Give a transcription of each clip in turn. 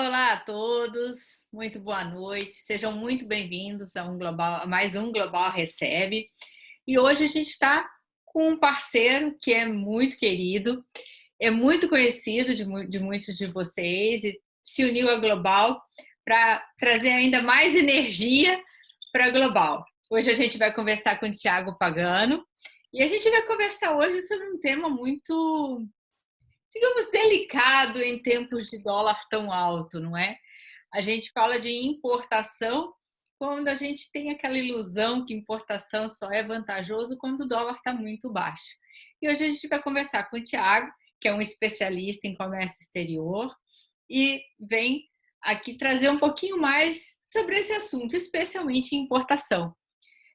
Olá a todos, muito boa noite, sejam muito bem-vindos a mais um Global Recebe. E hoje a gente está com um parceiro que é muito querido, é muito conhecido de muitos de vocês e se uniu à Global para trazer ainda mais energia para a Global. Hoje a gente vai conversar com o Thiago Pagano e a gente vai conversar hoje sobre um tema muito, digamos, delicado em tempos de dólar tão alto, não é? A gente fala de importação quando a gente tem aquela ilusão que importação só é vantajoso quando o dólar está muito baixo. E hoje a gente vai conversar com o Thiago, que é um especialista em comércio exterior, e vem aqui trazer um pouquinho mais sobre esse assunto, especialmente em importação.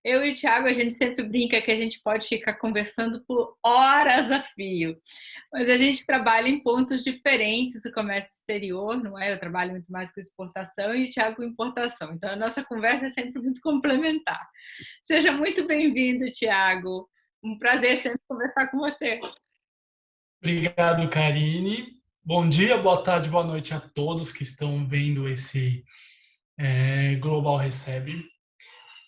Eu e o Thiago, a gente sempre brinca que a gente pode ficar conversando por horas a fio, mas a gente trabalha em pontos diferentes do comércio exterior, não é? Eu trabalho muito mais com exportação e o Thiago com importação, então a nossa conversa é sempre muito complementar. Seja muito bem-vindo, Thiago. Um prazer sempre conversar com você. Obrigado, Karine. Bom dia, boa tarde, boa noite a todos que estão vendo esse Global Recebe.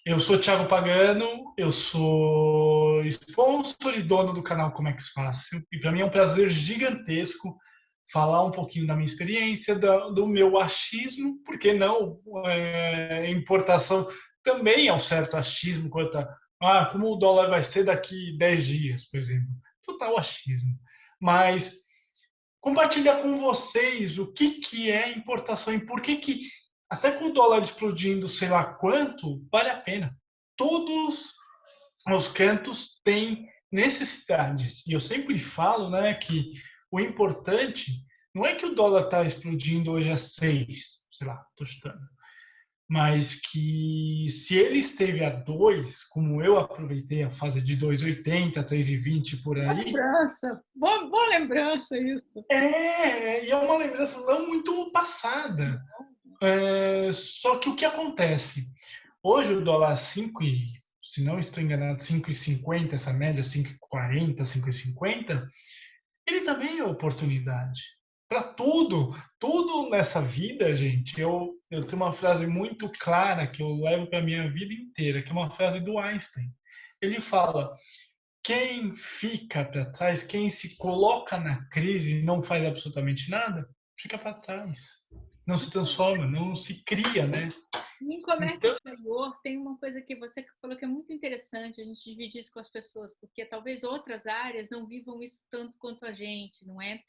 Eu sou Thiago Pagano, eu sou sponsor e dono do canal Comex Fácil. E para mim é um prazer gigantesco falar um pouquinho da minha experiência, do meu achismo, porque não, importação também é um certo achismo quanto a como o dólar vai ser daqui 10 dias, por exemplo. Total achismo. Mas compartilhar com vocês o que é importação e por que até com o dólar explodindo sei lá quanto, vale a pena. Todos os cantos têm necessidades. E eu sempre falo, né, que o importante não é que o dólar está explodindo hoje a 6, sei lá, estou chutando, mas que se ele esteve a 2, como eu aproveitei a fase de 2,80, 3,20 por Boa aí, lembrança, boa lembrança isso. e é uma lembrança não muito passada. Só que o que acontece? Hoje o dólar 5 e, se não estou enganado, 5,50, essa média 5,40, 5,50, ele também é oportunidade. Para tudo, tudo nessa vida, gente, eu tenho uma frase muito clara que eu levo para minha vida inteira, que é uma frase do Einstein. Ele fala: quem fica para trás, quem se coloca na crise e não faz absolutamente nada, fica para trás. Não se transforma, não se cria, né? Em comércio Então, exterior, tem uma coisa que você falou que é muito interessante a gente dividir isso com as pessoas, porque talvez outras áreas não vivam isso tanto quanto a gente, não é?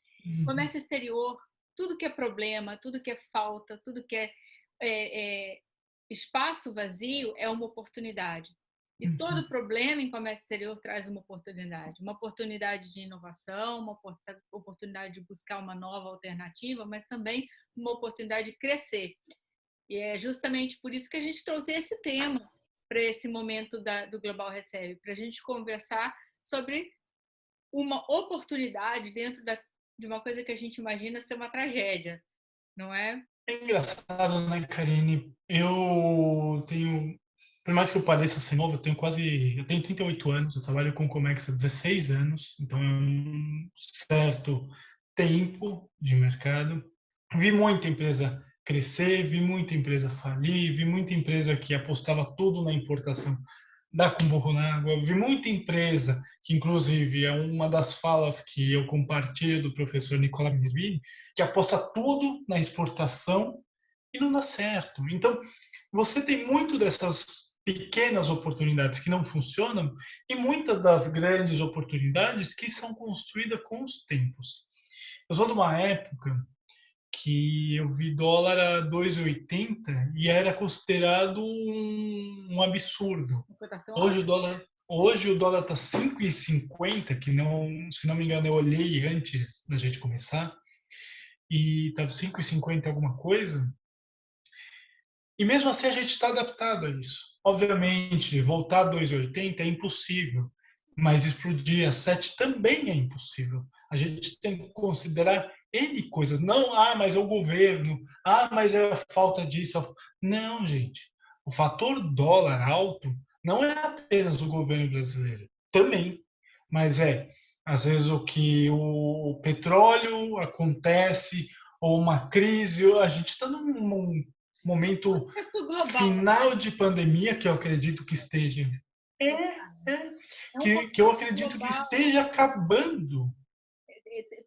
Comércio exterior, tudo que é problema, tudo que é falta, tudo que é espaço vazio é uma oportunidade. E todo problema em comércio exterior traz uma oportunidade de inovação, uma oportunidade de buscar uma nova alternativa, mas também uma oportunidade de crescer. E é justamente por isso que a gente trouxe esse tema para esse momento do Global Recebe, para a gente conversar sobre uma oportunidade dentro de uma coisa que a gente imagina ser uma tragédia, não é? é engraçado, né, Karine? Eu tenho, por mais que eu pareça ser novo, eu tenho 38 anos, eu trabalho com Comex há 16 anos, então é um certo tempo de mercado. Vi muita empresa crescer, vi muita empresa falir, vi muita empresa que apostava tudo na importação dar com burro na água. Vi muita empresa, que inclusive é uma das falas que eu compartilho do professor Nicola Mervini, que aposta tudo na exportação e não dá certo. Então, você tem muito dessas pequenas oportunidades que não funcionam e muitas das grandes oportunidades que são construídas com os tempos. Eu sou de uma época que eu vi dólar a 2,80 e era considerado um absurdo. Uma cotação Hoje alta. o dólar, hoje o dólar está 5,50, que não, se não me engano, eu olhei antes da gente começar, e estava 5,50 alguma coisa. E mesmo assim a gente está adaptado a isso. Obviamente, voltar a 2,80 é impossível, mas explodir a 7 também é impossível. A gente tem que considerar N coisas. Não, mas é o governo, mas é a falta disso. Não, gente. O fator dólar alto não é apenas o governo brasileiro, também, mas às vezes o que o petróleo acontece, ou uma crise. A gente está num momento final de pandemia que eu acredito que esteja. Que eu acredito que esteja acabando.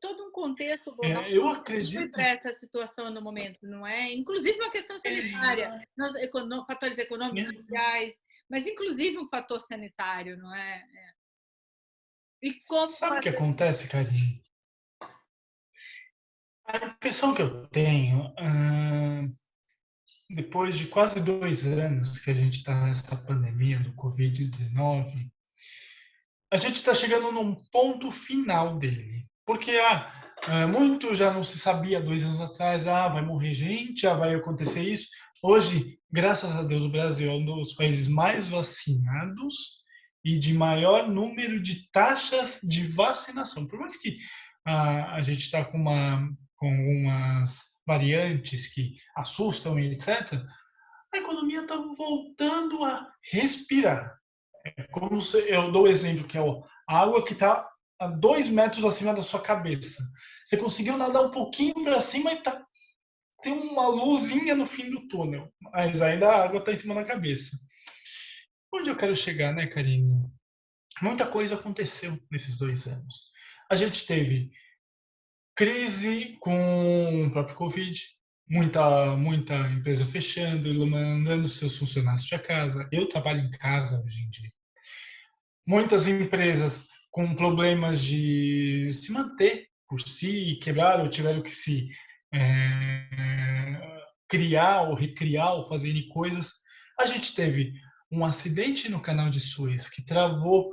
Todo um contexto global Eu acredito para essa situação no momento, não é? Inclusive uma questão sanitária, fatores econômicos, sociais, mas inclusive um fator sanitário, não é? E como sabe o que acontece, Karine? A impressão que eu tenho, depois de quase 2 anos que a gente está nessa pandemia do Covid-19, a gente está chegando num ponto final dele. Porque muito já não se sabia 2 anos atrás, vai morrer gente, vai acontecer isso. Hoje, graças a Deus, o Brasil é um dos países mais vacinados e de maior número de taxas de vacinação. Por mais que a gente está com algumas variantes que assustam e etc., a economia está voltando a respirar. Como eu dou o exemplo que é a água que está a 2 metros acima da sua cabeça. Você conseguiu nadar um pouquinho para cima e tem uma luzinha no fim do túnel, mas ainda a água está em cima da cabeça. Onde eu quero chegar, né, Karine? Muita coisa aconteceu nesses 2 anos. A gente teve crise com o próprio Covid, muita empresa fechando, mandando seus funcionários para casa. Eu trabalho em casa hoje em dia. Muitas empresas com problemas de se manter por si, quebraram ou tiveram que se criar ou recriar ou fazer coisas. A gente teve um acidente no canal de Suez que travou.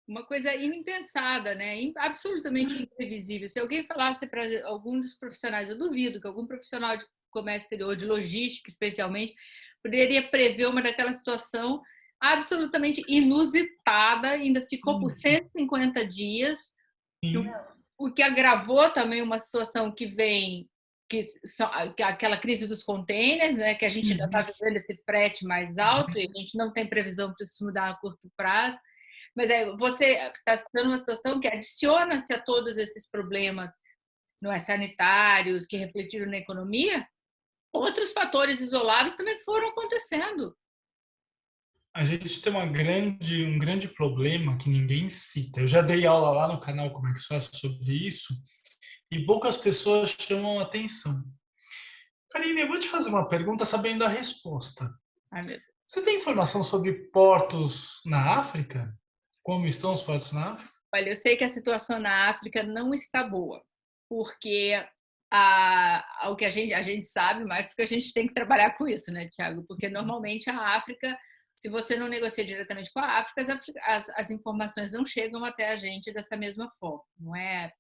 Uma coisa impensada, né? Absolutamente imprevisível. Se alguém falasse para algum dos profissionais, eu duvido que algum profissional de comércio exterior, de logística especialmente, poderia prever uma daquela situação absolutamente inusitada, ainda ficou por 150 dias, o que agravou também uma situação que vem, que aquela crise dos containers, né? Que a gente ainda está vivendo esse frete mais alto e a gente não tem previsão para isso mudar a curto prazo. Mas você está citando uma situação que adiciona-se a todos esses problemas, não é, sanitários, que refletiram na economia, outros fatores isolados também foram acontecendo. A gente tem um grande problema que ninguém cita. Eu já dei aula lá no canal Como é que se faz sobre isso, e poucas pessoas chamam a atenção. Karine, eu vou te fazer uma pergunta sabendo a resposta. Ai, meu Deus. Você tem informação sobre portos na África? Como estão os portos na África? Olha, eu sei que a situação na África não está boa, porque o que a gente sabe, mas porque a gente tem que trabalhar com isso, né, Tiago? Porque normalmente a África, se você não negocia diretamente com a África, as informações não chegam até a gente dessa mesma forma, não é?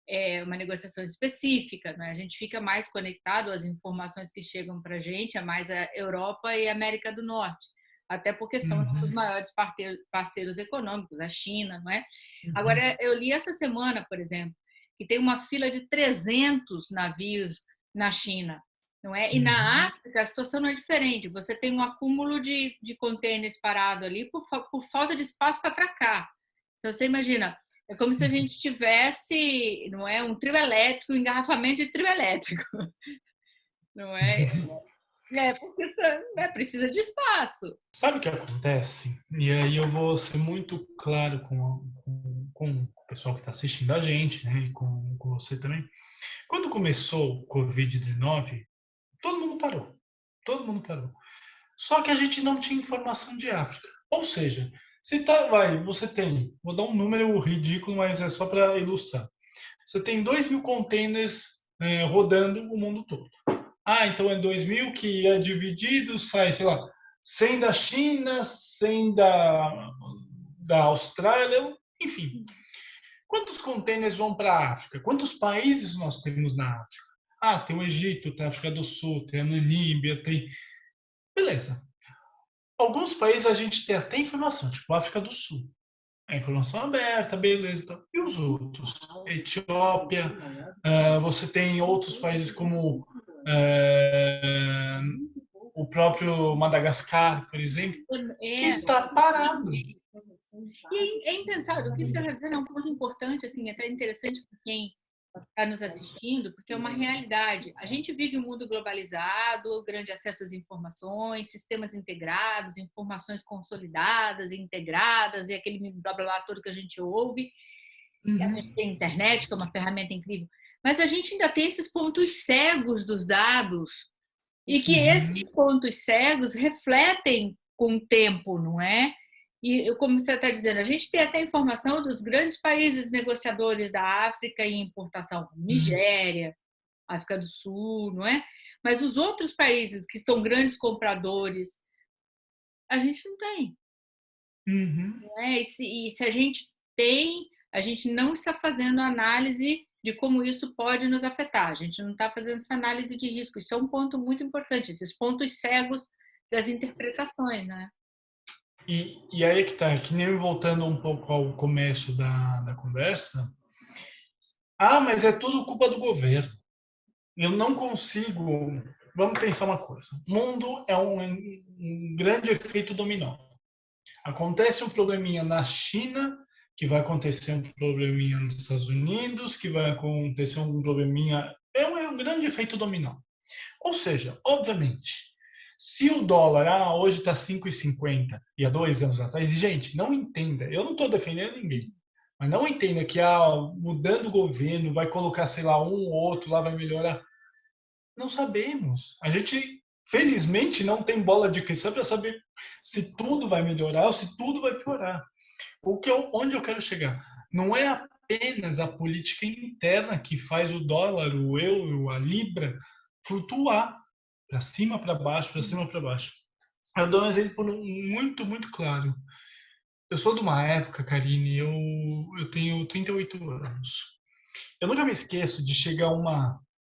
É uma negociação específica, né? A gente fica mais conectado às informações que chegam para a gente, é mais a Europa e a América do Norte, até porque são nossos maiores parceiros econômicos, a China, não é? Agora, eu li essa semana, por exemplo, que tem uma fila de 300 navios na China, não é? E na África a situação não é diferente, você tem um acúmulo de contêineres parado ali por falta de espaço para atracar. Então, você imagina, é como se a gente tivesse, não é, um trio elétrico, um engarrafamento de trio elétrico, não é? Porque isso, precisa de espaço. Sabe o que acontece? E aí eu vou ser muito claro com o pessoal que está assistindo a gente, né? E com você também. Quando começou o Covid-19, todo mundo parou. Todo mundo parou. Só que a gente não tinha informação de África. Ou seja, você tem, vou dar um número ridículo, mas é só para ilustrar. Você tem 2.000 containers rodando o mundo todo. Então é 2.000 que é dividido, sai, sei lá, 100 da China, 100 da Austrália, enfim. Quantos containers vão para a África? Quantos países nós temos na África? Tem o Egito, tem a África do Sul, tem a Namíbia, tem... Beleza. Alguns países a gente tem até informação, tipo a África do Sul. A informação aberta, beleza. E os outros? Etiópia, você tem outros países como o próprio Madagascar, por exemplo, que está parado. E é impensável, o que você está dizendo é um ponto importante, assim, até interessante para quem está nos assistindo, porque é uma realidade. A gente vive um mundo globalizado, grande acesso às informações, sistemas integrados, informações consolidadas e integradas, e aquele blá blá blá todo que a gente ouve. A gente Uhum, tem a internet, que é uma ferramenta incrível, mas a gente ainda tem esses pontos cegos dos dados, e que uhum, esses pontos cegos refletem com o tempo, não é? E como você está dizendo, a gente tem até informação dos grandes países negociadores da África em importação, como uhum, Nigéria, África do Sul, não é? Mas os outros países que são grandes compradores, a gente não tem. uhum. Não é? E se a gente tem, a gente não está fazendo análise de como isso pode nos afetar. A gente não está fazendo essa análise de risco. Isso é um ponto muito importante, esses pontos cegos das interpretações, né? E aí que tá, que nem voltando um pouco ao começo da conversa. Ah, mas é tudo culpa do governo. Eu não consigo. Vamos pensar uma coisa: o mundo é um grande efeito dominó. Acontece um probleminha na China, que vai acontecer um probleminha nos Estados Unidos, que vai acontecer um probleminha. É um grande efeito dominó. Ou seja, obviamente, se o dólar hoje está 5,50 e há 2 anos atrás, e, gente, não entenda, eu não estou defendendo ninguém, mas não entenda que mudando o governo vai colocar, sei lá, um ou outro lá, vai melhorar. Não sabemos. A gente, felizmente, não tem bola de cristal para saber se tudo vai melhorar ou se tudo vai piorar. Onde eu quero chegar? Não é apenas a política interna que faz o dólar, o euro, a libra flutuar para cima, para baixo, para cima, para baixo. Eu dou um exemplo muito, muito claro. Eu sou de uma época, Karine, eu tenho 38 anos. Eu nunca me esqueço de chegar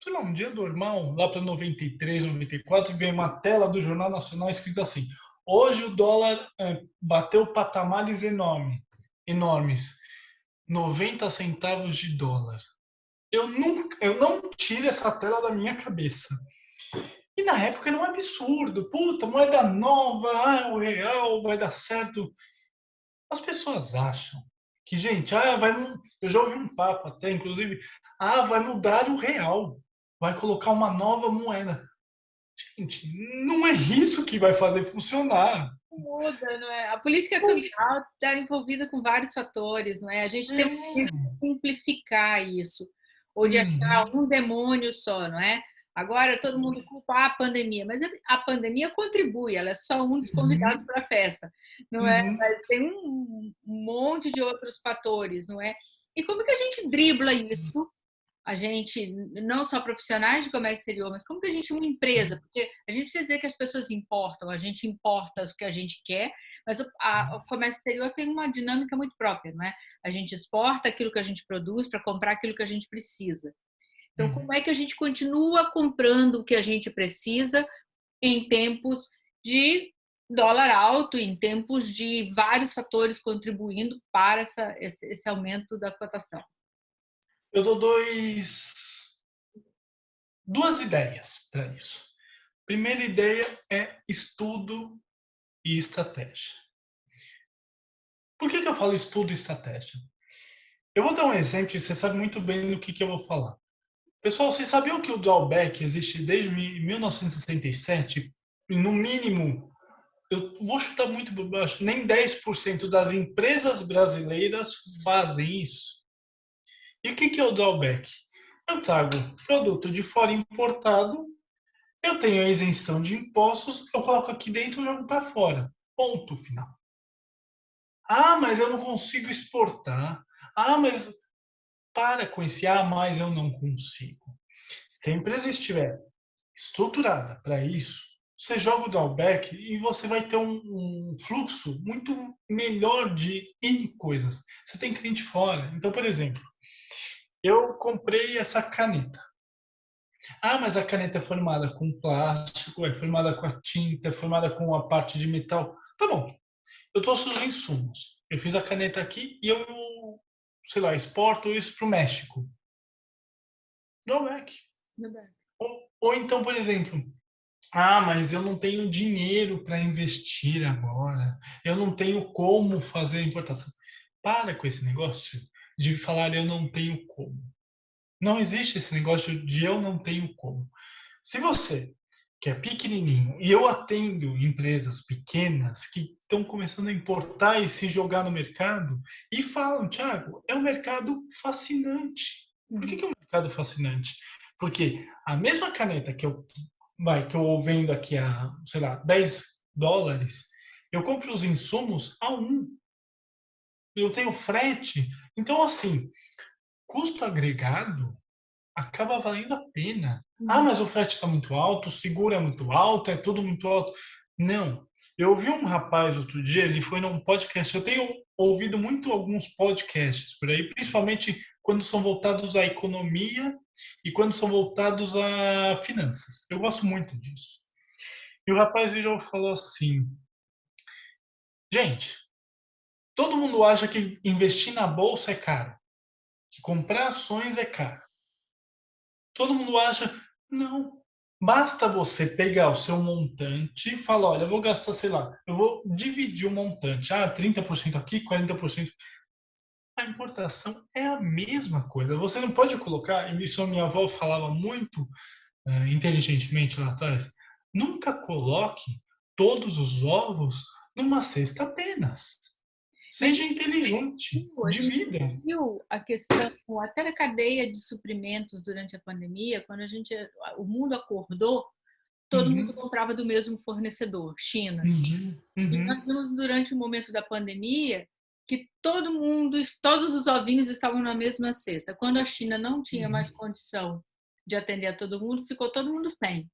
sei lá, um dia normal, lá para 93, 94, e ver uma tela do Jornal Nacional escrito assim: hoje o dólar bateu patamares enormes, 90 centavos de dólar. Eu não tiro essa tela da minha cabeça. E na época era um absurdo. Puta, moeda nova, o real vai dar certo. As pessoas acham que, gente, eu já ouvi um papo até, inclusive, vai mudar o real, vai colocar uma nova moeda. Gente, não é isso que vai fazer funcionar. Muda, não é? A política cambial está envolvida com vários fatores, não é? A gente tem que É. simplificar isso, ou de achar Uhum, um demônio só, não é? Agora todo mundo culpa a pandemia, mas a pandemia contribui, ela é só um dos convidados uhum, para a festa, não é? uhum, Mas tem um monte de outros fatores, não é? E como que a gente dribla isso? A gente, não só profissionais de comércio exterior, mas como que a gente, uma empresa, porque a gente precisa dizer que as pessoas importam, a gente importa o que a gente quer, mas o comércio exterior tem uma dinâmica muito própria, não é? A gente exporta aquilo que a gente produz para comprar aquilo que a gente precisa. Então, uhum. como é que a gente continua comprando o que a gente precisa em tempos de dólar alto, em tempos de vários fatores contribuindo para esse aumento da cotação? Eu dou duas ideias para isso. Primeira ideia é estudo e estratégia. Por que eu falo estudo e estratégia? Eu vou dar um exemplo e você sabe muito bem do que eu vou falar. Pessoal, vocês sabiam que o drawback existe desde 1967? No mínimo, eu vou chutar muito por baixo, nem 10% das empresas brasileiras fazem isso. E o que é o drawback? Eu trago produto de fora importado, eu tenho a isenção de impostos, eu coloco aqui dentro e jogo para fora. Ponto final. Mas eu não consigo exportar. Mas para com esse mas eu não consigo. Se a empresa estiver estruturada para isso, você joga o drawback e você vai ter um fluxo muito melhor de N coisas. Você tem cliente fora. Então, por exemplo, eu comprei essa caneta. Mas a caneta é formada com plástico, é formada com a tinta, é formada com a parte de metal. Tá bom, eu trouxe os insumos. Eu fiz a caneta aqui e eu, sei lá, exporto isso para o México. Drawback. Ou então, por exemplo, mas eu não tenho dinheiro para investir agora. Eu não tenho como fazer a importação. Para com esse negócio de falar eu não tenho como. Não existe esse negócio de eu não tenho como. Se você, que é pequenininho, e eu atendo empresas pequenas que estão começando a importar e se jogar no mercado, e falam, Thiago, é um mercado fascinante. Por que Uhum. é um mercado fascinante? Porque a mesma caneta que eu vendo aqui a, sei lá, $10, eu compro os insumos a um. Eu tenho frete. Então, assim, custo agregado acaba valendo a pena. Ah, Uhum. mas o frete está muito alto, o seguro é muito alto, é tudo muito alto. Não. Eu ouvi um rapaz outro dia, ele foi num podcast. Eu tenho ouvido muito alguns podcasts por aí, principalmente quando são voltados à economia e quando são voltados a finanças. Eu gosto muito disso. E o rapaz virou e falou assim: gente, todo mundo acha que investir na bolsa é caro, que comprar ações é caro. Todo mundo acha, não. Basta você pegar o seu montante e falar, olha, eu vou gastar, sei lá, eu vou dividir o montante. Ah, 30% aqui, 40%. A importação é a mesma coisa. Você não pode colocar, e isso a minha avó falava muito inteligentemente lá atrás, nunca coloque todos os ovos numa cesta apenas. Mas Seja inteligente, a gente divida. viu a questão até da cadeia de suprimentos durante a pandemia, quando o mundo acordou, todo mundo Uhum, comprava do mesmo fornecedor, China. uhum, E nós uhum, vimos durante o momento da pandemia que todo mundo, todos os ovinhos estavam na mesma cesta. Quando a China não tinha mais uhum, condição de atender a todo mundo, ficou todo mundo sem,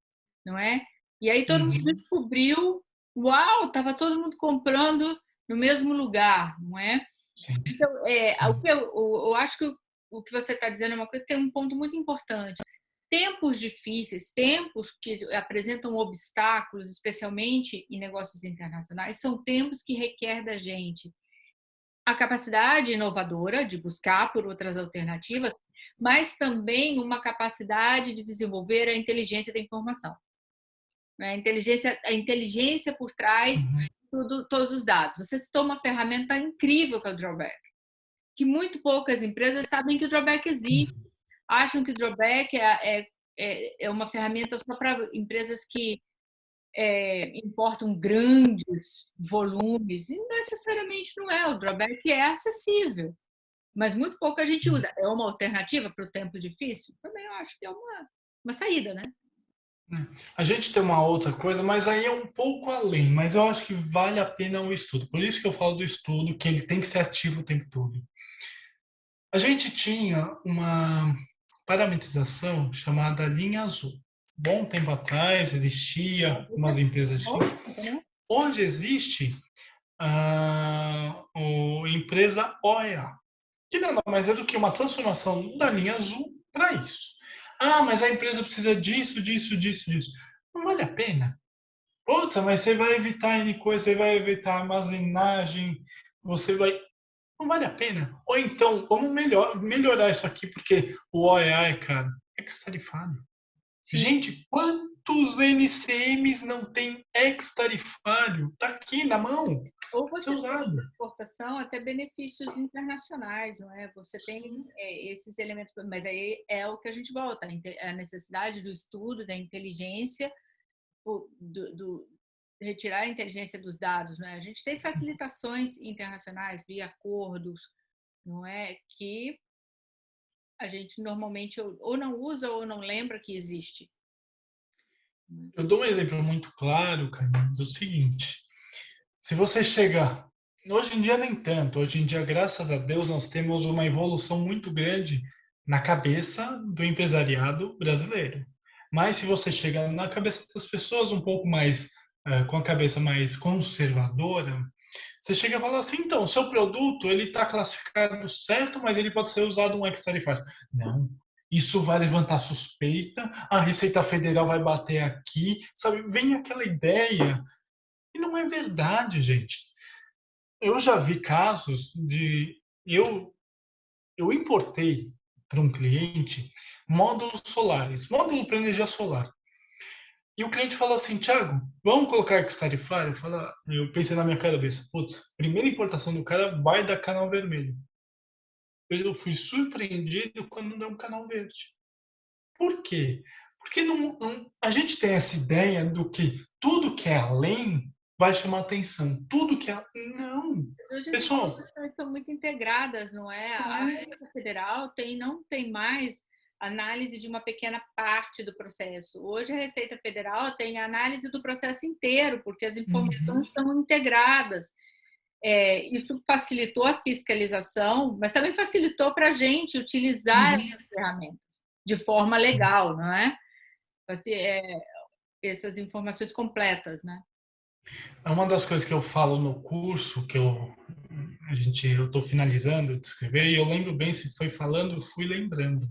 não é? E aí todo mundo uhum. descobriu, uau, estava todo mundo comprando no mesmo lugar, não é? Sim, Então, o sim. que eu acho que o que você está dizendo é uma coisa, tem um ponto muito importante. Tempos difíceis, tempos que apresentam obstáculos, especialmente em negócios internacionais, são tempos que requer da gente a capacidade inovadora de buscar por outras alternativas, mas também uma capacidade de desenvolver a inteligência da informação, né? A inteligência por trás Uhum. de todos os dados. Você citou uma ferramenta incrível que é o Drawback, que muito poucas empresas sabem que o Drawback existe, acham que o Drawback é uma ferramenta só para empresas que importam grandes volumes, e necessariamente não é. O Drawback é acessível, mas muito pouca gente usa. É uma alternativa para o tempo difícil? Também eu acho que é uma saída, né? A gente tem uma outra coisa, mas aí é um pouco além, mas eu acho que vale a pena o estudo. Por isso que eu falo do estudo, que ele tem que ser ativo o tempo todo. A gente tinha uma parametrização chamada linha azul. Bom tempo atrás existia umas empresas assim. Hoje existe a empresa OEA, que nada mais é do que uma transformação da linha azul para isso. Ah, mas a empresa precisa disso, disso, disso, disso. Não vale a pena. Putz, mas você vai evitar N coisa, você vai evitar armazenagem, você vai. Não vale a pena. Ou então, vamos melhorar isso aqui, porque o OEA é caro. É ex-tarifário. Sim. Gente, quantos NCMs não tem ex-tarifário? Tá aqui na mão, Ou para ser você tem usado. na exportação até benefícios internacionais, não é? Você tem esses elementos, mas aí é o que a gente volta, a necessidade do estudo, da inteligência, do retirar a inteligência dos dados, não é? A gente tem facilitações internacionais via acordos, não é? Que a gente normalmente ou não usa ou não lembra que existe. Eu dou um exemplo muito claro, cara, do seguinte. Se você chega. Hoje em dia, nem tanto. Hoje em dia, graças a Deus, nós temos uma evolução muito grande na cabeça do empresariado brasileiro. Mas se você chega na cabeça das pessoas um pouco mais, com a cabeça mais conservadora, você chega e fala assim: então, o seu produto ele está classificado certo, mas ele pode ser usado um ex-tarifário. Não. Isso vai levantar suspeita, a Receita Federal vai bater aqui, sabe? Vem aquela ideia e não é verdade, gente. Eu já vi casos de. Eu importei para um cliente módulos solares, módulo para energia solar. E o cliente falou assim: Thiago, vamos colocar ex-tarifário? Eu pensei na minha cabeça: putz, primeira importação do cara vai dar canal vermelho. eu fui surpreendido quando deu um canal verde. Por quê? Porque a gente tem essa ideia do que tudo que é além vai chamar atenção. Tudo que é. Não! Mas hoje as Pessoal, informações estão muito integradas, não é? A Receita Federal não tem mais análise de uma pequena parte do processo. Hoje a Receita Federal tem análise do processo inteiro, porque as informações estão integradas. Isso facilitou a fiscalização, mas também facilitou para a gente utilizar as ferramentas de forma legal, não é? Essas informações completas, né? é uma das coisas que eu falo no curso que eu estou finalizando de escrever e eu lembro bem se foi falando, eu fui lembrando.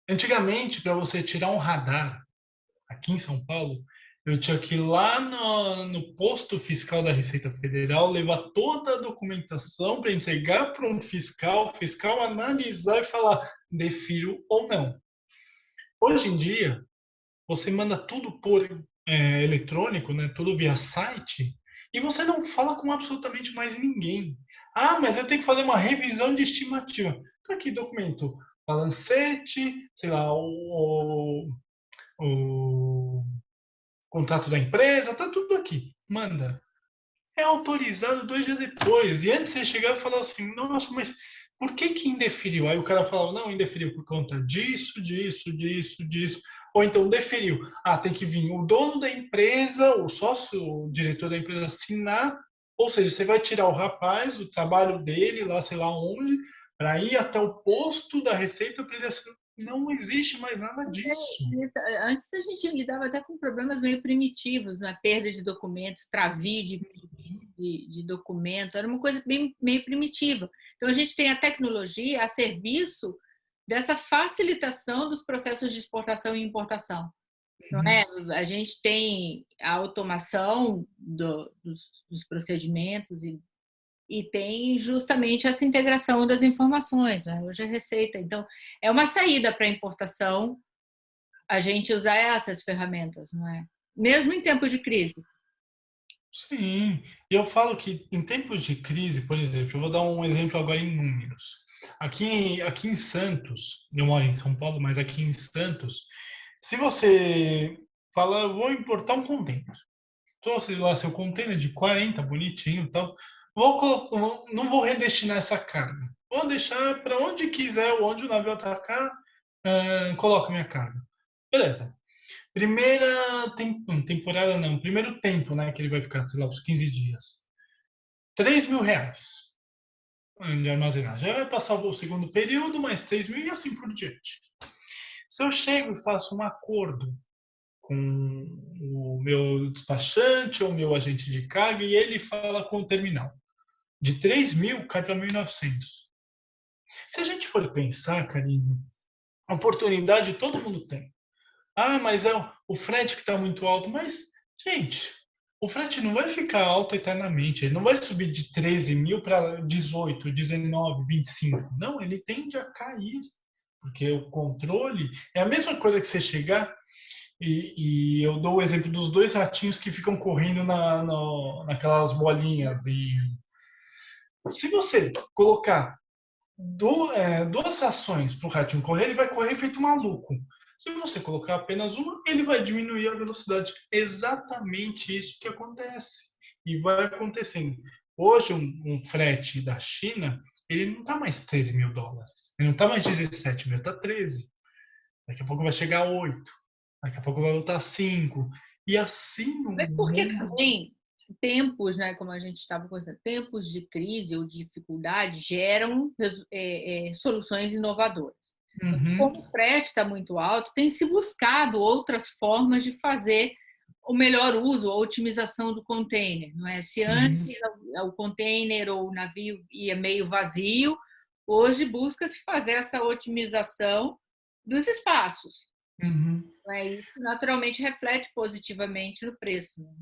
Antigamente, para você tirar um radar aqui em São Paulo, eu tinha que ir lá no posto fiscal da Receita Federal, levar toda a documentação para entregar para um fiscal, o fiscal analisar e falar defiro ou não. Hoje em dia, você manda tudo por eletrônico, né? Tudo via site, e você não fala com absolutamente mais ninguém. Ah, mas eu tenho que fazer uma revisão de estimativa. Tá aqui, documento. Balancete, sei lá, o contrato da empresa, tá tudo aqui. Manda. É autorizado 2 dias depois. E antes você chegava e falava assim, nossa, mas por que indeferiu? Aí o cara falava, não, indeferiu por conta disso, disso, disso, disso. Ou então deferiu. Ah, tem que vir o dono da empresa, o sócio, o diretor da empresa assinar. Ou seja, você vai tirar o rapaz, o trabalho dele, lá sei lá onde, para ir até o posto da Receita para ele assinar. Não existe mais nada disso. Antes a gente lidava até com problemas meio primitivos, né? Perda de documentos, extravio de documento, era uma coisa meio primitiva. Então a gente tem a tecnologia a serviço dessa facilitação dos processos de exportação e importação. Não é? A gente tem a automação dos procedimentos e tem justamente essa integração das informações. Né? Hoje é receita. Então, é uma saída para a importação a gente usar essas ferramentas, não é? Mesmo em tempo de crise. Sim, e eu falo que em tempos de crise, por exemplo, eu vou dar um exemplo agora em números. Aqui em Santos, eu moro em São Paulo, mas aqui em Santos, se você fala, eu vou importar um container, trouxe lá seu container de 40, bonitinho e tal, não vou redestinar essa carga, vou deixar para onde quiser, onde o navio atacar, coloca minha carga. Beleza. Temporada não, primeiro tempo, né, que ele vai ficar, sei lá, uns 15 dias. R$ 3.000 de armazenagem. Já vai passar o segundo período, mais 3.000 e assim por diante. Se eu chego e faço um acordo com o meu despachante ou meu agente de carga e ele fala com o terminal, de 3.000 cai para 1.900. Se a gente for pensar, Karine, a oportunidade todo mundo tem. Ah, mas é o frete que está muito alto. Mas, gente, o frete não vai ficar alto eternamente. Ele não vai subir de 13.000 para 18, 19, 25. Não, ele tende a cair. Porque o controle é a mesma coisa que você chegar e eu dou o exemplo dos 2 ratinhos que ficam correndo naquelas bolinhas. E se você colocar 2 ações para o ratinho correr, ele vai correr feito maluco. Se você colocar apenas uma, ele vai diminuir a velocidade. Exatamente isso que acontece. E vai acontecendo. Hoje, um frete da China, ele não está mais US$ 13.000. Ele não está mais 17 mil, está 13. Daqui a pouco vai chegar a 8. Daqui a pouco vai voltar a 5. E assim o Mas porque mundo. também tempos, né, como a gente estava conversando, tempos de crise ou de dificuldade geram soluções inovadoras. Uhum, Como o frete está muito alto, tem se buscado outras formas de fazer o melhor uso, a otimização do container. Não é? Se antes uhum, o container ou o navio ia meio vazio, hoje busca-se fazer essa otimização dos espaços. uhum. Não é? Isso naturalmente reflete positivamente no preço. Né?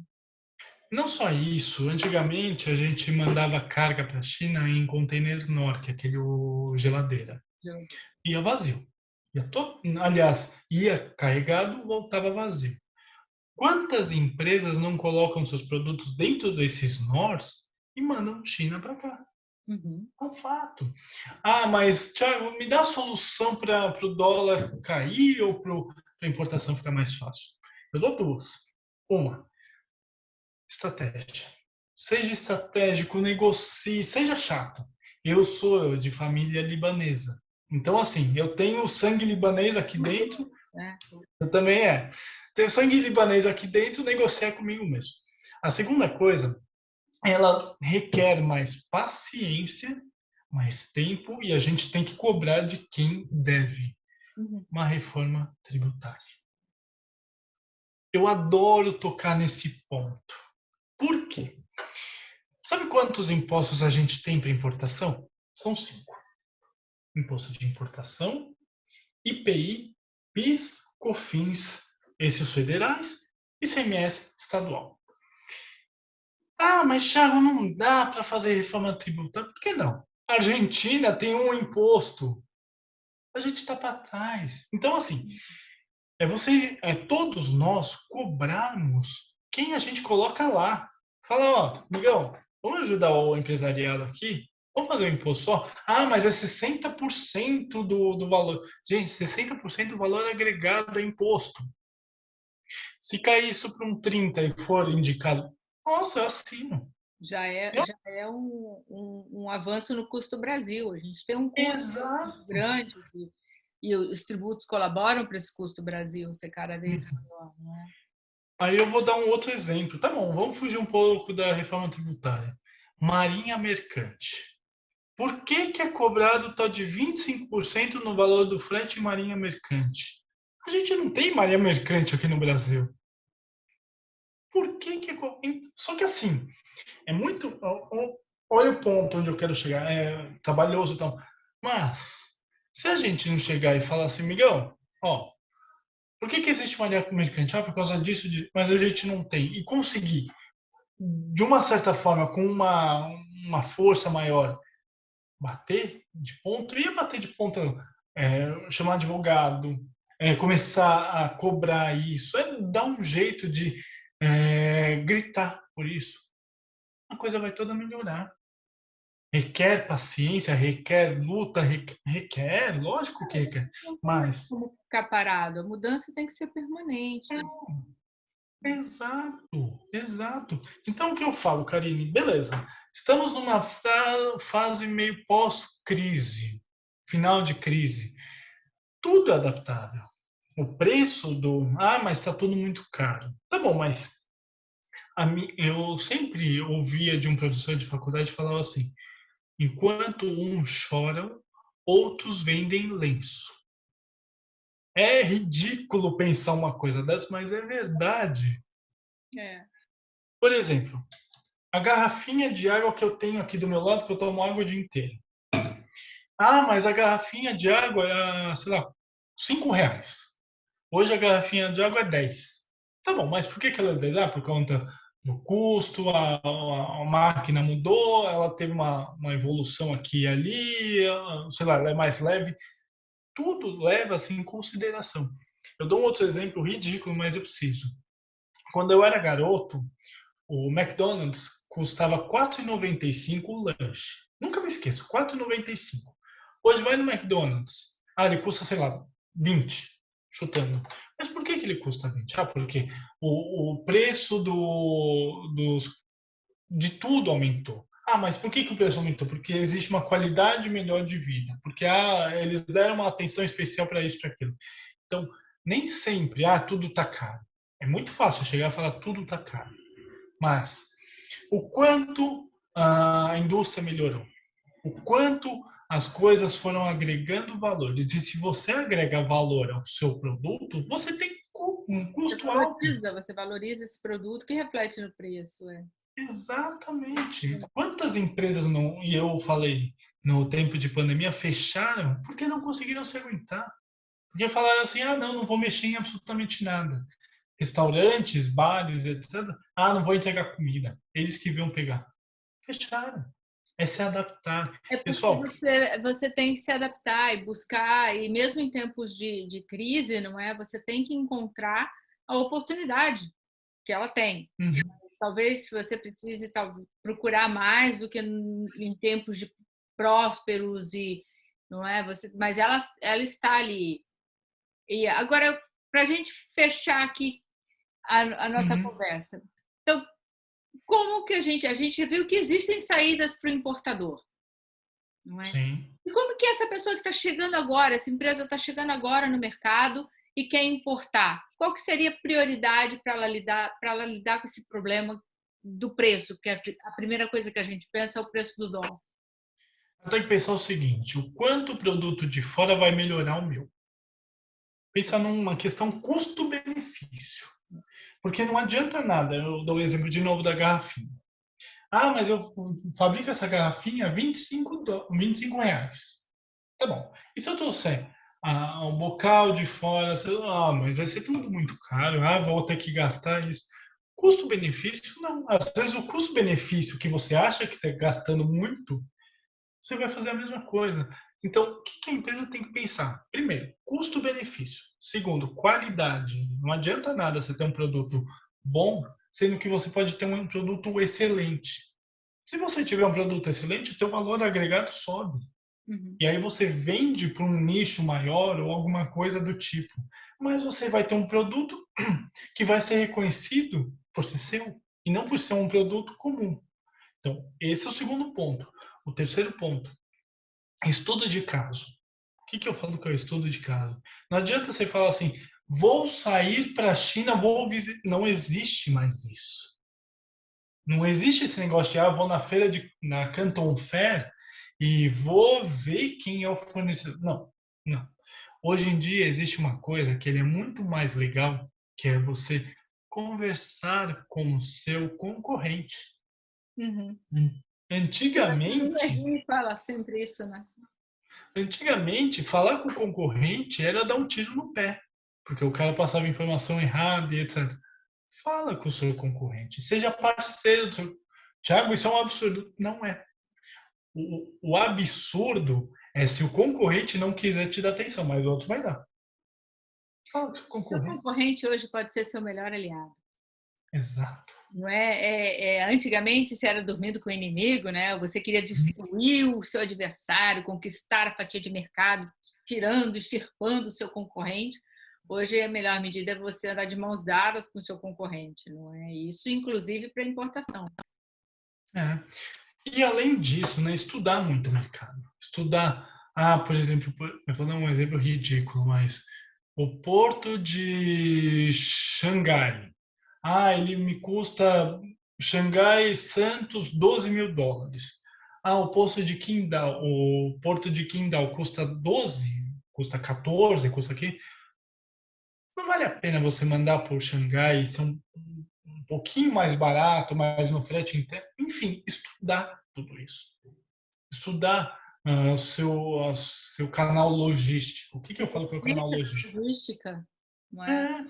Não só isso, antigamente a gente mandava carga para a China em container Norte, aquele geladeira. Ia vazio. Aliás, ia carregado, voltava vazio. Quantas empresas não colocam seus produtos dentro desses NORs e mandam China para cá? Uhum. É um fato. Ah, mas, Thiago, me dá a solução para o dólar cair ou para a importação ficar mais fácil? Eu dou duas. Uma, estratégia. Seja estratégico, negocie, seja chato. Eu sou de família libanesa. Então, assim, eu tenho sangue libanês aqui dentro, É. você também é. Tenho sangue libanês aqui dentro, negocia comigo mesmo. A segunda coisa, ela requer mais paciência, mais tempo, e a gente tem que cobrar de quem deve. Uhum. Uma reforma tributária. Eu adoro tocar nesse ponto. Por quê? Sabe quantos impostos a gente tem para importação? São 5. Imposto de importação, IPI, PIS, COFINS, esses federais, ICMS estadual. Ah, mas Thiago, não dá para fazer reforma tributária. Por que não? A Argentina tem um imposto. A gente está para trás. Então, assim, todos nós cobrarmos quem a gente coloca lá. Fala, ó, amigão, vamos ajudar o empresariado aqui? Vamos fazer um imposto só? Ah, mas é 60% do valor. Gente, 60% do valor agregado é imposto. Se cair isso para um 30% e for indicado, nossa, eu assino. Já é um avanço no custo Brasil. A gente tem um custo muito Exato. grande e os tributos colaboram para esse custo Brasil ser cada vez maior, não é? Aí eu vou dar um outro exemplo. Tá bom, vamos fugir um pouco da reforma tributária. Marinha Mercante. Por que que é cobrado tal de 25% no valor do frete em marinha mercante? A gente não tem marinha mercante aqui no Brasil. Por que que é Só que assim, é muito... Olha o ponto onde eu quero chegar. É trabalhoso e tal. Mas, se a gente não chegar e falar assim, Miguel, ó, por que que existe marinha mercante? Ah, por causa disso, mas a gente não tem. E conseguir, de uma certa forma, com uma força maior, bater de ponto, ia bater de ponto, chamar advogado, começar a cobrar isso, dar um jeito de gritar por isso. A coisa vai toda melhorar. Requer paciência, requer luta, requer, lógico que requer, Não tem mas como ficar parado. A mudança tem que ser permanente. exato, exato. Então o que eu falo, Karine? Beleza, estamos numa fase meio pós-crise, final de crise. Tudo é adaptável. O preço do. Ah, mas está tudo muito caro. Tá bom, mas eu sempre ouvia de um professor de faculdade falava assim: enquanto uns choram, outros vendem lenço. É ridículo pensar uma coisa dessa, mas é verdade. É. Por exemplo, a garrafinha de água que eu tenho aqui do meu lado, que eu tomo água o dia inteiro. Ah, mas a garrafinha de água é, sei lá, R$ 5. Hoje a garrafinha de água é 10. Tá bom, mas por que que ela é 10? Ah, por conta do custo, a máquina mudou, ela teve uma evolução aqui e ali, sei lá, ela é mais leve. Tudo leva assim em consideração. Eu dou um outro exemplo ridículo, mas eu preciso. Quando eu era garoto, o McDonald's custava R$ 4,95 o lanche. Nunca me esqueço, R$ 4,95. Hoje vai no McDonald's. Ah, ele custa, sei lá, 20, chutando. Mas por que que ele custa 20? Ah, porque o preço de tudo aumentou. Ah, mas por que que o preço aumentou? Porque existe uma qualidade melhor de vida. Porque eles deram uma atenção especial para isso, para aquilo. Então, nem sempre, tudo está caro. É muito fácil chegar e falar tudo está caro. Mas o quanto a indústria melhorou, o quanto as coisas foram agregando valor. E se você agrega valor ao seu produto, você tem um custo alto. Você valoriza esse produto que reflete no preço. É. Exatamente. Quantas empresas não, e eu falei, no tempo de pandemia, fecharam porque não conseguiram se aguentar? Porque falaram assim: não, não vou mexer em absolutamente nada. Restaurantes, bares, etc. Ah, não vou entregar comida. Eles que vão pegar. Fecharam. É se adaptar. É porque Pessoal, você tem que se adaptar e buscar, e mesmo em tempos de crise, não é? Você tem que encontrar a oportunidade que ela tem. uhum, talvez você precise procurar mais do que em tempos de prósperos e não é você, mas ela está ali. E agora para a gente fechar aqui a nossa Uhum. conversa. Então, como que a gente viu que existem saídas para o importador, não é? Sim. E como que essa pessoa que está chegando agora, essa empresa está chegando agora no mercado e quer importar, qual que seria a prioridade para ela lidar com esse problema do preço? Porque a primeira coisa que a gente pensa é o preço do dólar. Eu tenho que pensar o seguinte: o quanto o produto de fora vai melhorar o meu? Pensa numa questão custo-benefício. Porque não adianta nada. Eu dou o exemplo de novo da garrafinha. Ah, mas eu fabrico essa garrafinha a 25 reais. Tá bom. E se eu trouxer um bocal de fora? Mas vai ser tudo muito caro. Ah, vou ter que gastar isso. Custo-benefício, não. Às vezes o custo-benefício que você acha que está gastando muito, você vai fazer a mesma coisa. Então, o que a empresa tem que pensar? Primeiro, custo-benefício. Segundo, qualidade. Não adianta nada você ter um produto bom, sendo que você pode ter um produto excelente. Se você tiver um produto excelente, o teu valor agregado sobe. Uhum. E aí você vende para um nicho maior ou alguma coisa do tipo. Mas você vai ter um produto que vai ser reconhecido por ser seu e não por ser um produto comum. Então, esse é o segundo ponto. O terceiro ponto, estudo de caso. O que eu falo que é o estudo de caso? Não adianta você falar assim, vou sair para a China, vou visitar. Não existe mais isso. Não existe esse negócio de, vou na Canton Fair e vou ver quem é o fornecedor. Não, não. Hoje em dia existe uma coisa que ele é muito mais legal, que é você conversar com o seu concorrente. Uhum. Antigamente, Me fala sempre isso, né? Antigamente, falar com o concorrente era dar um tiro no pé, porque o cara passava informação errada e etc. Fala com o seu concorrente, seja parceiro do seu. Tiago, isso é um absurdo. Não é. O absurdo é se o concorrente não quiser te dar atenção, mas o outro vai dar. Fala com o seu Seu concorrente. concorrente hoje pode ser seu melhor aliado. Exato. Não antigamente você era dormindo com o inimigo, né? Você queria destruir o seu adversário, conquistar a fatia de mercado, tirando, extirpando o seu concorrente. Hoje a melhor medida é você andar de mãos dadas com o seu concorrente, não é? Isso inclusive para importação. É. E além disso, né, estudar muito o mercado. Estudar, por exemplo, eu vou dar um exemplo ridículo, mas o porto de Xangai. Ele me custa Xangai Santos US$ 12.000. O porto de Qingdao custa 12, custa 14, custa aqui. Não vale a pena você mandar por Xangai, ser um pouquinho mais barato, mas no frete interno. Enfim, estudar tudo isso. Estudar seu canal logístico. O que eu falo que é o canal logístico? Logística, não é?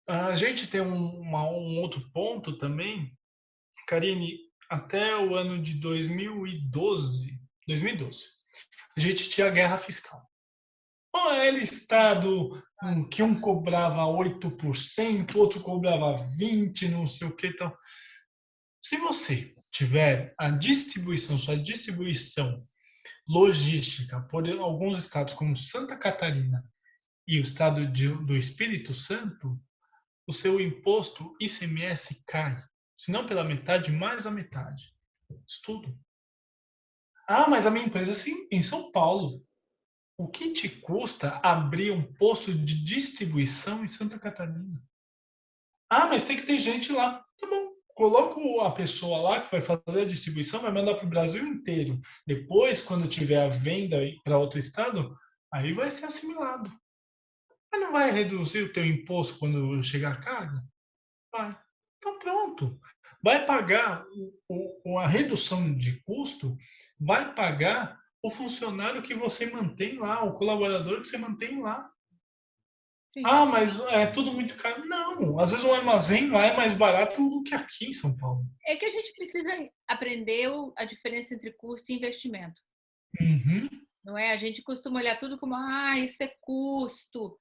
É, a gente tem um outro ponto também, Karine, até o ano de 2012, a gente tinha guerra fiscal. Ou era estado que um cobrava 8%, outro cobrava 20%, não sei o que. Então, se você tiver sua distribuição logística por alguns estados como Santa Catarina e o estado do Espírito Santo, o seu imposto ICMS cai. Se não pela metade, mais a metade. Estudo. Mas a minha empresa é em São Paulo. O que te custa abrir um posto de distribuição em Santa Catarina? Mas tem que ter gente lá. Tá bom. Coloca a pessoa lá que vai fazer a distribuição, vai mandar para o Brasil inteiro. Depois, quando tiver a venda para outro estado, aí vai ser assimilado. Mas não vai reduzir o teu imposto quando chegar a carga? Vai. Então pronto. Vai pagar a redução de custo, vai pagar o funcionário que você mantém lá, o colaborador que você mantém lá. Sim. Mas é tudo muito caro. Não, às vezes um armazém lá é mais barato do que aqui em São Paulo. É que a gente precisa aprender a diferença entre custo e investimento. Uhum. Não é? A gente costuma olhar tudo como, isso é custo.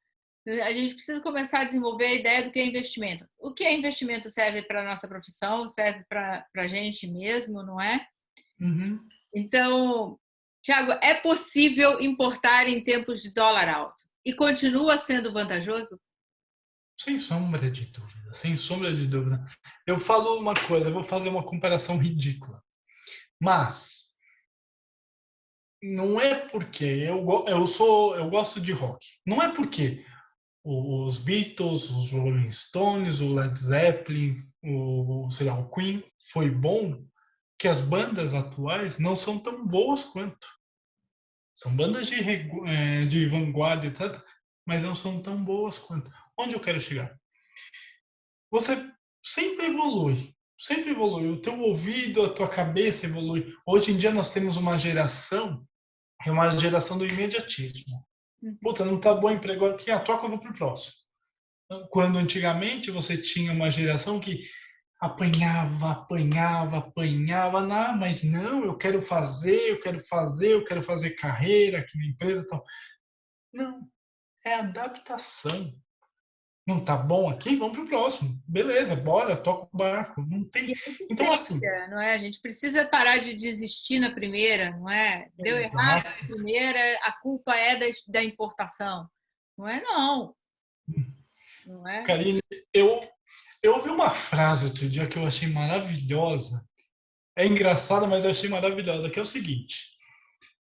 A gente precisa começar a desenvolver a ideia do que é investimento. O que é investimento serve para a nossa profissão, serve para a gente mesmo, não é? Uhum. Então, Tiago, é possível importar em tempos de dólar alto e continua sendo vantajoso? Sem sombra de dúvida, sem sombra de dúvida. Eu falo uma coisa, eu vou fazer uma comparação ridícula. Mas não é porque eu gosto de rock. Não é porque os Beatles, os Rolling Stones, o Led Zeppelin, sei lá, o Queen foi bom que as bandas atuais não são tão boas quanto. São bandas de vanguarda, etc., mas não são tão boas quanto. Onde eu quero chegar? Você sempre evolui. Sempre evolui. O teu ouvido, a tua cabeça evolui. Hoje em dia nós temos uma geração, é uma geração do imediatismo. Puta, não tá bom o emprego aqui, troca, eu vou pro próximo. Quando antigamente você tinha uma geração que apanhava, apanhava, apanhava, não, mas não, eu quero fazer, eu quero fazer, eu quero fazer carreira aqui na empresa e tal. Não, é adaptação. Não tá bom aqui? Vamos pro próximo. Beleza, bora, toca o barco. Não tem. E Então, assim. insistência, não é? A gente precisa parar de desistir na primeira, não é? Deu errado Exato. na primeira, a culpa é da importação. Não é, não. Não é? Karine, eu, eu ouvi uma frase outro dia que eu achei maravilhosa. É engraçada, mas eu achei maravilhosa, que é o seguinte: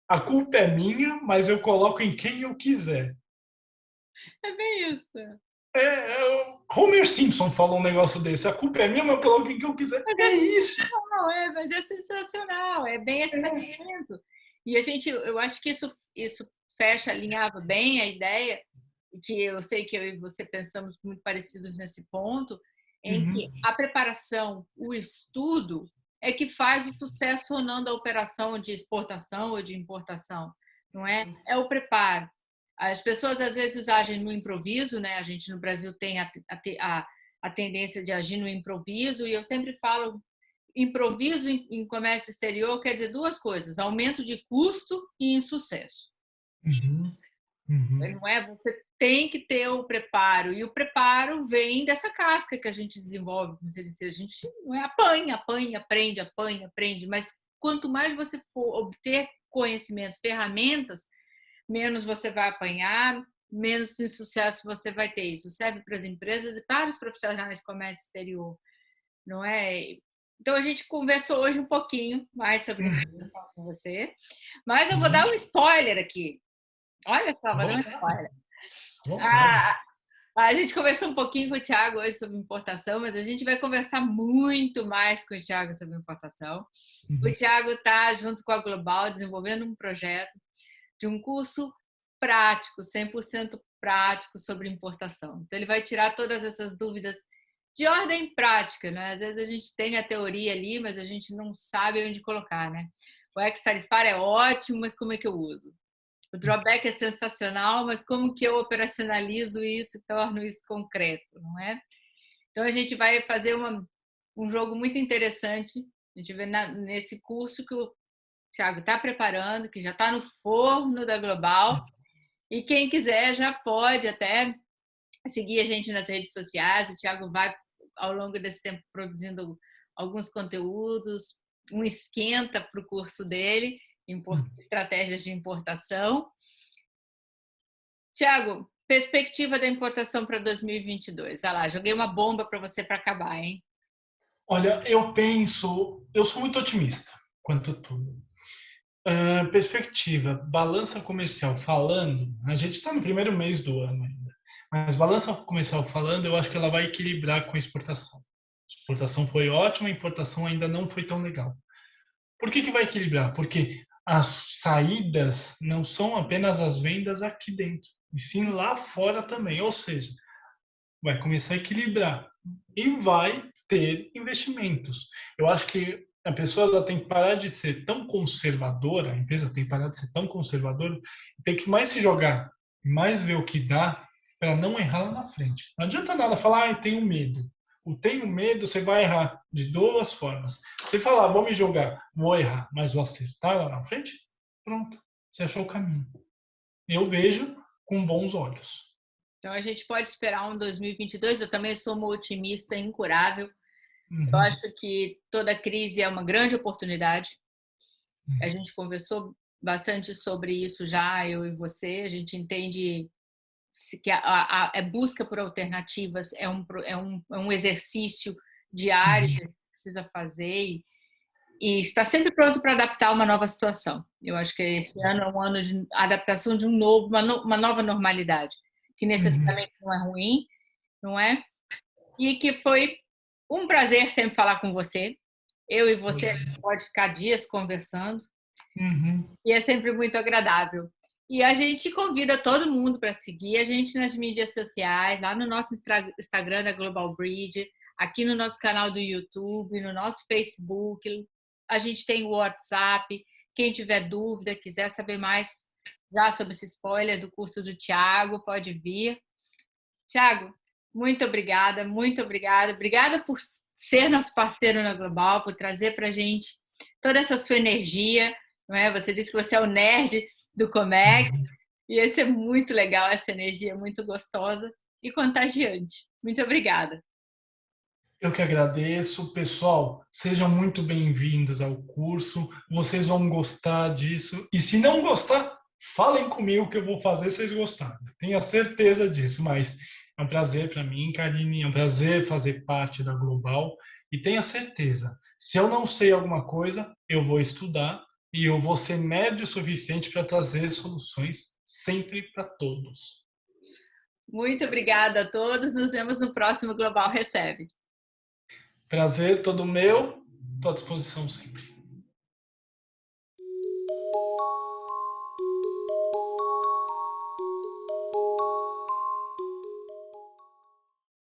a culpa é minha, mas eu coloco em quem eu quiser. É bem isso. Homer Simpson falou um negócio desse. A culpa é minha, mas eu coloco em quem eu quiser. Mas É é isso. sensacional, mas é sensacional, é bem esse É. pensamento. E a gente, eu acho que isso fecha, alinhava bem a ideia, que eu sei que eu e você pensamos muito parecidos nesse ponto, em que Uhum. a preparação, o estudo, é que faz o sucesso ou não da operação de exportação ou de importação, não é? É o preparo. As pessoas às vezes agem no improviso, né? A gente no Brasil tem a tendência de agir no improviso, e eu sempre falo, improviso em comércio exterior quer dizer duas coisas: aumento de custo e insucesso. Uhum. Uhum. Não é? Você tem que ter o preparo, e o preparo vem dessa casca que a gente desenvolve. Como você disse, a gente não é apanha, apanha, aprende, apanha, aprende, mas quanto mais você for obter conhecimentos, ferramentas, menos você vai apanhar, menos insucesso você vai ter. Isso serve para as empresas e para os profissionais de comércio exterior, não é? Então a gente conversou hoje um pouquinho mais sobre isso Uhum. com você, mas eu vou Uhum. dar um spoiler aqui. Olha só, À vou dar um vontade. spoiler. À vontade. Ah, a gente conversou um pouquinho com o Thiago hoje sobre importação, mas a gente vai conversar muito mais com o Thiago sobre importação. O Uhum. Thiago está, junto com a Global, desenvolvendo um projeto de um curso prático, 100% prático sobre importação. Então, ele vai tirar todas essas dúvidas de ordem prática, né? Às vezes a gente tem a teoria ali, mas a gente não sabe onde colocar, né? O ex-tarifário é ótimo, mas como é que eu uso? O drawback é sensacional, mas como que eu operacionalizo isso e torno isso concreto, não é? Então, a gente vai fazer um jogo muito interessante. A gente vê nesse curso que o Thiago está preparando, que já está no forno da Global. E quem quiser já pode até seguir a gente nas redes sociais. O Thiago vai, ao longo desse tempo, produzindo alguns conteúdos, um esquenta para o curso dele, estratégias de importação. Thiago, perspectiva da importação para 2022. Vai lá, joguei uma bomba para você para acabar, hein? Olha, eu sou muito otimista quanto a tudo. Perspectiva, balança comercial falando, a gente está no primeiro mês do ano ainda, mas balança comercial falando, eu acho que ela vai equilibrar com a exportação. A exportação foi ótima, a importação ainda não foi tão legal. Por que vai equilibrar? Porque as saídas não são apenas as vendas aqui dentro, e sim lá fora também. Ou seja, vai começar a equilibrar e vai ter investimentos. Eu acho que a pessoa ela tem que parar de ser tão conservadora, a empresa tem que parar de ser tão conservadora, tem que mais se jogar, mais ver o que dá para não errar lá na frente. Não adianta nada falar, ah, tenho medo. O tenho medo, você vai errar de duas formas. Você falar, vou me jogar, vou errar, mas vou acertar lá na frente, pronto, você achou o caminho. Eu vejo com bons olhos. Então, a gente pode esperar um 2022. Eu também sou uma otimista incurável. Eu Uhum. acho que toda crise é uma grande oportunidade. A Uhum. gente conversou bastante sobre isso já, eu e você. A gente entende que a busca por alternativas é um exercício diário Uhum. que a gente precisa fazer e está sempre pronto para adaptar uma nova situação. Eu acho que esse ano é um ano de adaptação de uma nova normalidade, que Uhum. necessariamente não é ruim, não é? E que foi um prazer sempre falar com você. Eu e você pode ficar dias conversando Uhum. e é sempre muito agradável. E a gente convida todo mundo para seguir a gente nas mídias sociais, lá no nosso Instagram da Global Bridge, aqui no nosso canal do YouTube, no nosso Facebook. A gente tem o WhatsApp. Quem tiver dúvida, quiser saber mais já sobre esse spoiler do curso do Tiago, pode vir. Tiago, muito obrigada, muito obrigada. Obrigada por ser nosso parceiro na Global, por trazer para a gente toda essa sua energia. Não é? Você disse que você é o nerd do Comex, e esse é muito legal, essa energia é muito gostosa e contagiante. Muito obrigada. Eu que agradeço. Pessoal, sejam muito bem-vindos ao curso. Vocês vão gostar disso. E se não gostar, falem comigo que eu vou fazer vocês gostarem. Tenha certeza disso. Mas é um prazer para mim, Karine. É um prazer fazer parte da Global. E tenha certeza, se eu não sei alguma coisa, eu vou estudar e eu vou ser nerd o suficiente para trazer soluções sempre para todos. Muito obrigada a todos. Nos vemos no próximo Global Recebe. Prazer todo meu. Estou à disposição sempre.